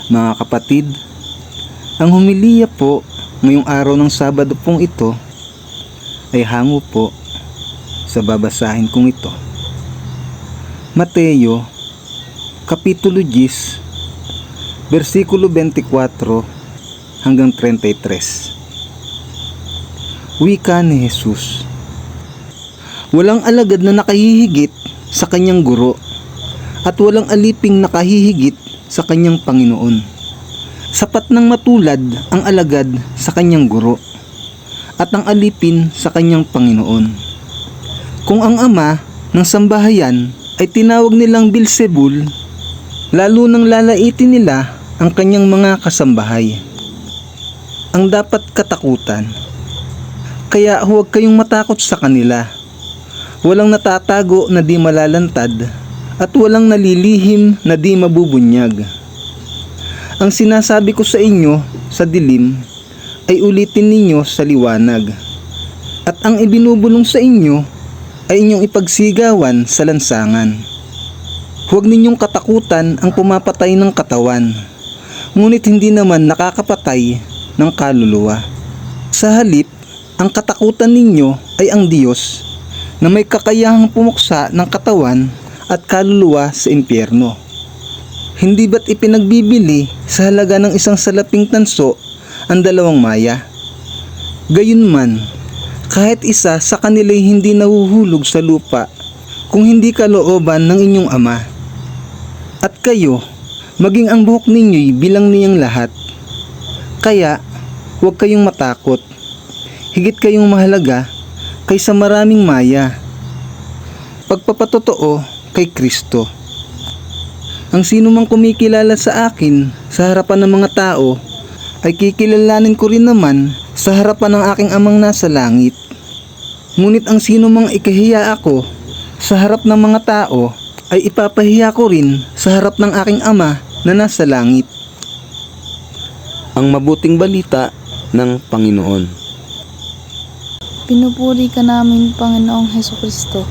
Mga kapatid, ang homilya po ngayong araw ng Sabado pong ito ay hango po sa babasahin kong ito. Mateo, Kapitulo 10, versikulo 24 hanggang 33. Wika ni Jesus. Walang alagad na nakahihigit sa kanyang guro, at walang aliping nakahihigit sa kanyang Panginoon. Sapat nang matulad ang alagad sa kanyang guro, at ang alipin sa kanyang Panginoon. Kung ang ama ng sambahayan ay tinawag nilang Beelzebul, lalo nang lalaitin nila ang kanyang mga kasambahay. Ang dapat katakutan. Kaya huwag kayong matakot sa kanila. Walang natatago na di malalantad, at walang nalilihim na di mabubunyag. Ang sinasabi ko sa inyo sa dilim ay ulitin ninyo sa liwanag, at ang ibinubulong sa inyo ay inyong ipagsigawan sa lansangan. Huwag ninyong katakutan ang pumapatay ng katawan, ngunit hindi naman nakakapatay ng kaluluwa. Sa halip, ang katakutan ninyo ay ang Diyos na may kakayahang pumuksa ng katawan at kaluluwa sa impyerno. Hindi ba't ipinagbibili sa halaga ng isang salaping tanso ang 2 maya? Gayunman, kahit isa sa kanila'y hindi nahuhulog sa lupa kung hindi kalooban ng inyong Ama. At kayo, maging ang buhok ninyo'y bilang niyang lahat. Kaya, huwag kayong matakot. Higit kayong mahalaga kaysa maraming maya. Pagpapatotoo kay Kristo. Ang sino mang kumikilala sa akin sa harapan ng mga tao ay kikilalanin ko rin naman sa harapan ng aking Amang nasa langit. Ngunit ang sino mang ikahiya ako sa harap ng mga tao ay ipapahiya ko rin sa harap ng aking Ama na nasa langit. Ang mabuting balita ng Panginoon. Pinupuri ka namin, Panginoong Hesukristo.